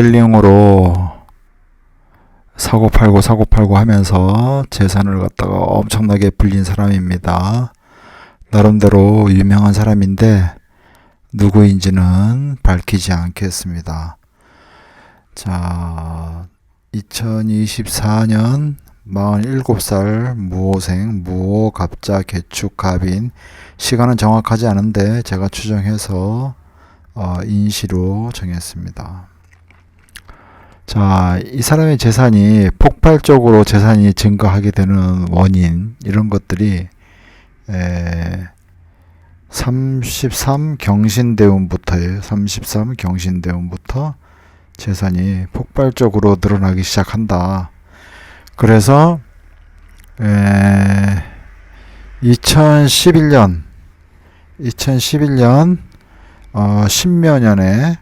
힐링으로 사고팔고 하면서 재산을 갖다가 엄청나게 불린 사람입니다. 나름대로 유명한 사람인데 누구인지는 밝히지 않겠습니다. 자, 2024년 47살 무호생, 무호, 갑자, 개축, 갑인. 시간은 정확하지 않은데 제가 추정해서 인시로 정했습니다. 자, 이 사람의 재산이 폭발적으로 재산이 증가하게 되는 원인, 이런 것들이 33 경신대운부터예요. 33 경신대운부터 재산이 폭발적으로 늘어나기 시작한다. 그래서 2011년 10여 년에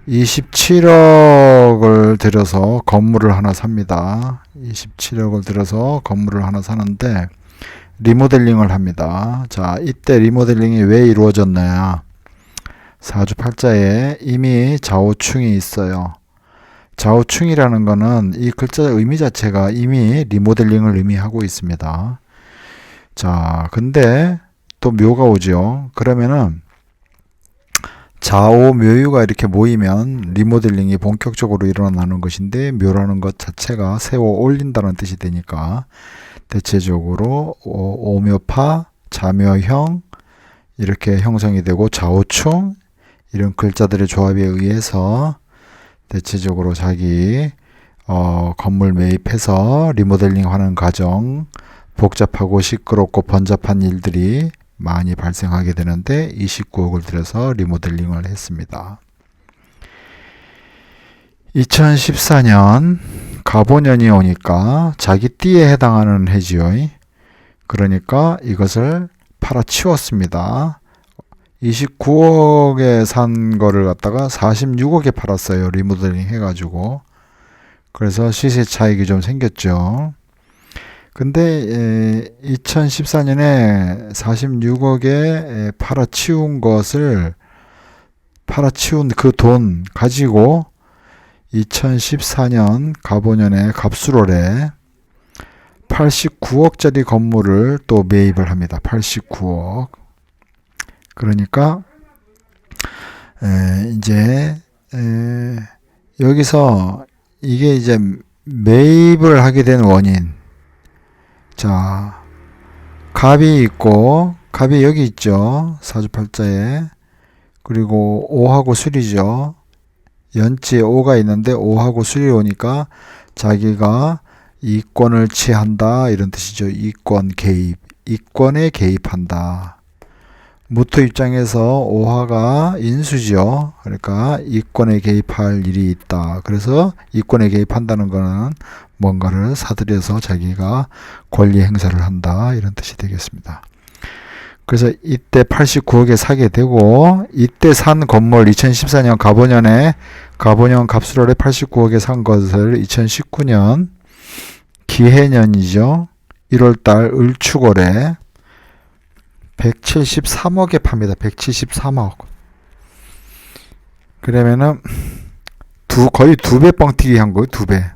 27억을 들여서 건물을 하나 삽니다. 27억을 들여서 건물을 하나 사는데 리모델링을 합니다. 자, 이때 리모델링이 왜 이루어졌냐? 사주팔자에 이미 좌우충이 있어요. 좌우충이라는 거는 이 글자 의미 자체가 이미 리모델링을 의미하고 있습니다. 자, 근데 또 묘가 오죠. 그러면은 좌우 묘유가 이렇게 모이면 리모델링이 본격적으로 일어나는 것인데, 묘라는 것 자체가 세워 올린다는 뜻이 되니까 대체적으로 오묘파, 자묘형 이렇게 형성이 되고, 좌우충 이런 글자들의 조합에 의해서 대체적으로 자기 건물 매입해서 리모델링 하는 과정, 복잡하고 시끄럽고 번잡한 일들이 많이 발생하게 되는데 29억을 들여서 리모델링을 했습니다. 2014년 갑오년이 오니까 자기 띠에 해당하는 해지요. 그러니까 이것을 팔아치웠습니다. 29억에 산 거를 갖다가 46억에 팔았어요. 리모델링 해가지고. 그래서 시세 차익이 좀 생겼죠. 근데 2014년에 46억에 팔아치운 그 돈 가지고 2014년 갑오년에 갑술월에 89억짜리 건물을 또 매입을 합니다. 89억. 그러니까 이제 여기서 이게 이제 매입을 하게 된 원인. 자, 갑이 있고, 갑이 여기 있죠. 사주팔자에. 그리고 오하고 술이죠. 연지에 오가 있는데 오하고 술이 오니까 자기가 이권을 취한다, 이런 뜻이죠. 이권 개입. 이권에 개입한다. 무토 입장에서 오화가 인수죠. 그러니까 이권에 개입할 일이 있다. 그래서 이권에 개입한다는 거는 뭔가를 사들여서 자기가 권리 행사를 한다, 이런 뜻이 되겠습니다. 그래서 이때 89억에 사게 되고, 이때 산 건물 2014년 갑오년 갑술월에 89억에 산 것을 2019년 기해년이죠. 1월달 을축월에 173억에 팝니다. 173억. 그러면은 거의 2배 뻥튀기 한 거예요. 2배.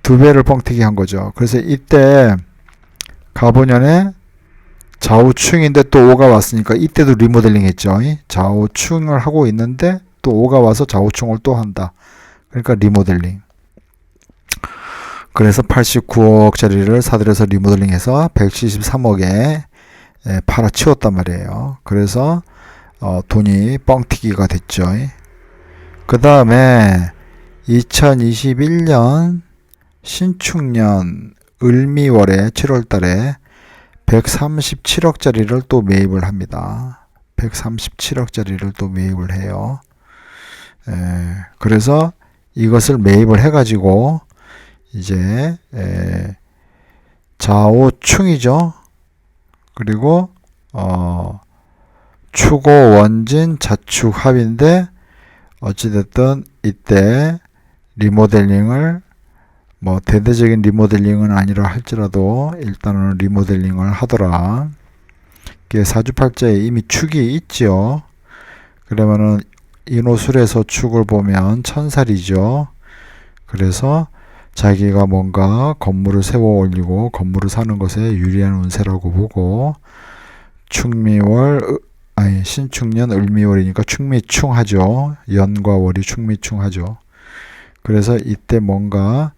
2배를 뻥튀기 한 거죠. 그래서 이때 갑오년에 좌우충인데 또 5가 왔으니까 이때도 리모델링 했죠. 좌우충을 하고 있는데 또 5가 와서 좌우충을 또 한다. 그러니까 리모델링. 그래서 89억짜리를 사들여서 리모델링해서 173억에 팔아치웠단 말이에요. 그래서 돈이 뻥튀기가 됐죠. 그 다음에 2021년 신축년 을미월에 7월달에 137억짜리를 또 매입을 합니다. 137억짜리를 또 매입을 해요. 그래서 이것을 매입을 해가지고 이제 좌우충이죠. 그리고 추고 원진 자축 합인데, 어찌됐든 이때 리모델링을 뭐 대대적인 리모델링은 아니라 할지라도 일단은 리모델링을 하더라. 사주팔자에 이미 축이 있죠. 그러면은 인호술에서 축을 보면 천살이죠. 그래서 자기가 뭔가 건물을 세워 올리고 건물을 사는 것에 유리한 운세라고 보고, 충미월, 신축년 을미월이니까 충미충하죠. 연과 월이 충미충하죠. 그래서 이때 뭔가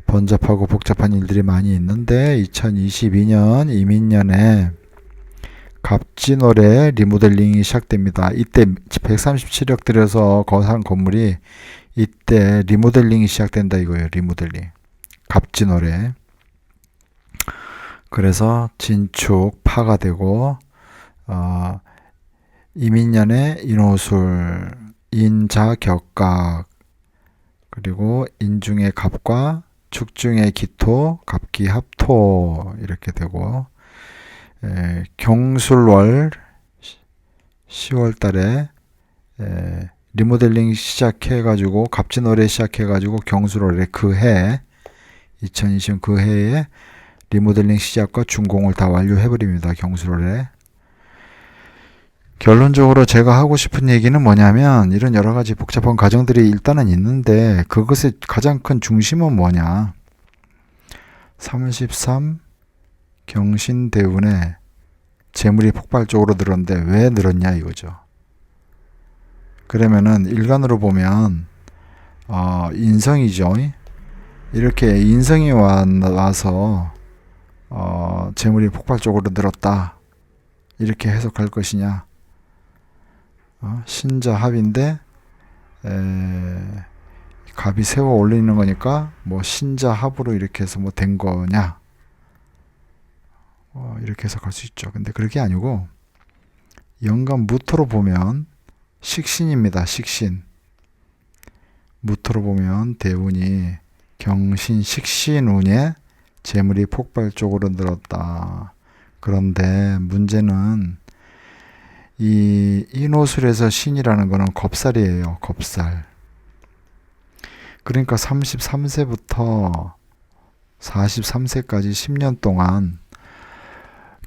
번잡하고 복잡한 일들이 많이 있는데, 2022년 이민년에 갑진월에 리모델링이 시작됩니다. 이때 137억 들여서 산 건물이 이때 리모델링이 시작된다 이거예요. 리모델링. 갑진월에. 그래서 진축 파가 되고, 이민년에 인호술, 인자격각, 그리고 인중의 갑과 축중의 기토, 갑기합토 이렇게 되고, 경술월 10월 달에 리모델링 시작해가지고 갑진월에 시작해가지고 경술월에 그 2020 그 해에 리모델링 시작과 준공을 다 완료해버립니다. 경술월에. 결론적으로 제가 하고 싶은 얘기는 뭐냐면, 이런 여러 가지 복잡한 과정들이 일단은 있는데 그것의 가장 큰 중심은 뭐냐, 33 경신대운에 재물이 폭발적으로 늘었는데 왜 늘었냐 이거죠. 그러면은 일간으로 보면 인성이죠. 이렇게 인성이 와서 재물이 폭발적으로 늘었다 이렇게 해석할 것이냐, 신자합인데 갑이 세워 올리는 거니까 뭐 신자합으로 이렇게 해서 뭐 된 거냐, 이렇게 해석할 수 있죠. 근데 그렇게 아니고 연간 무토로 보면 식신입니다. 식신. 무토로 보면 대운이 경신 식신운에 재물이 폭발적으로 늘었다. 그런데 문제는 이 인호술에서 신이라는 거는 겁살이에요. 겁살. 그러니까 33세부터 43세까지 10년 동안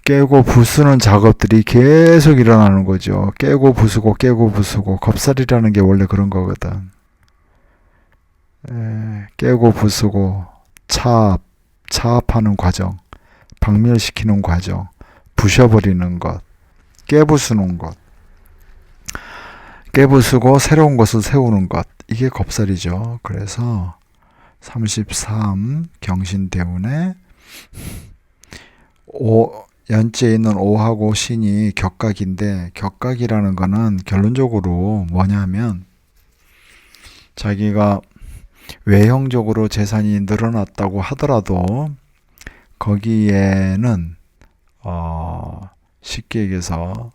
깨고 부수는 작업들이 계속 일어나는 거죠. 깨고 부수고 깨고 부수고. 겁살이라는 게 원래 그런 거거든. 깨고 부수고 차압하는 과정, 박멸시키는 과정, 부셔버리는 것, 깨부수는 것, 깨부수고 새로운 것을 세우는 것, 이게 겁살이죠. 그래서 33 경신대운에 연지에 있는 오하고 신이 격각인데, 격각이라는 거는 결론적으로 뭐냐면, 자기가 외형적으로 재산이 늘어났다고 하더라도 거기에는 쉽게 얘기해서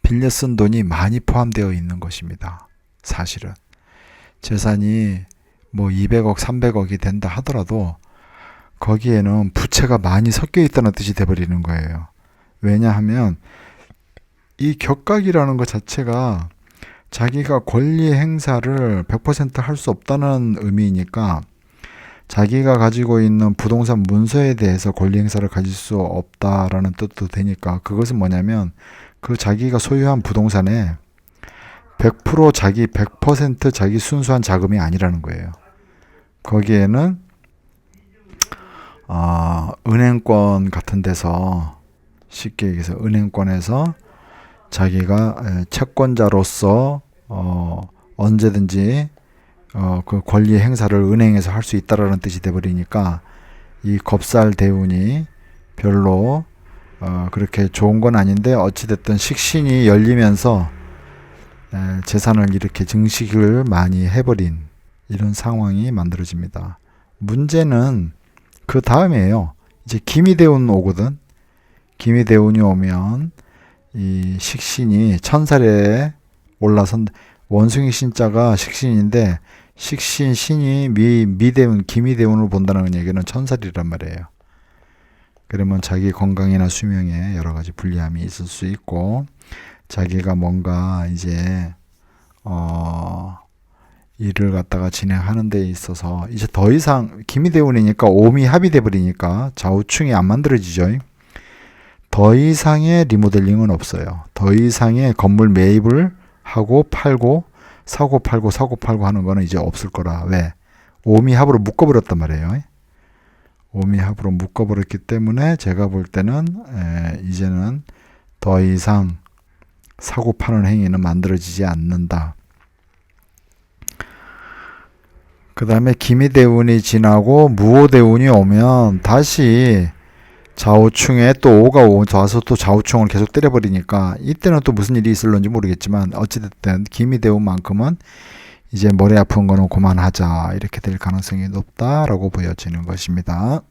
빌려 쓴 돈이 많이 포함되어 있는 것입니다. 사실은 재산이 뭐 200억 300억이 된다 하더라도 거기에는 부채가 많이 섞여 있다는 뜻이 돼버리는 거예요. 왜냐하면 이 격각이라는 것 자체가 자기가 권리 행사를 100% 할 수 없다는 의미니까, 자기가 가지고 있는 부동산 문서에 대해서 권리 행사를 가질 수 없다라는 뜻도 되니까, 그것은 뭐냐면 그 자기가 소유한 부동산에 100% 자기 100% 자기 순수한 자금이 아니라는 거예요. 거기에는 은행권 같은 데서, 쉽게 얘기해서 은행권에서 자기가 채권자로서 언제든지 그 권리 행사를 은행에서 할 수 있다라는 뜻이 돼버리니까, 이 겁살 대운이 별로 그렇게 좋은 건 아닌데, 어찌됐든 식신이 열리면서 재산을 이렇게 증식을 많이 해버린 이런 상황이 만들어집니다. 문제는 그 다음이에요. 이제 기미대운 오거든. 기미대운이 오면 이 식신이 천살에 올라선, 원숭이 신자가 식신인데 식신 신이 미대운 기미대운을 본다는 얘기는 천살이란 말이에요. 그러면 자기 건강이나 수명에 여러 가지 불리함이 있을 수 있고, 자기가 뭔가 이제 일을 갖다가 진행하는 데 있어서 이제 더 이상 기미대운이니까 오미 합이 돼버리니까 좌우충이 안 만들어지죠. 더 이상의 리모델링은 없어요. 더 이상의 건물 매입을 하고 팔고 사고팔고 하는 거는 이제 없을 거라. 왜? 오미합으로 묶어버렸단 말이에요. 오미합으로 묶어버렸기 때문에 제가 볼 때는 이제는 더 이상 사고 파는 행위는 만들어지지 않는다. 그 다음에 기미대운이 지나고 무오대운이 오면 다시 좌우충에 또 오가 와서 또 좌우충을 계속 때려버리니까 이때는 또 무슨 일이 있을런지 모르겠지만 어찌됐든 기미대운만큼은 이제 머리 아픈 거는 그만하자 이렇게 될 가능성이 높다라고 보여지는 것입니다.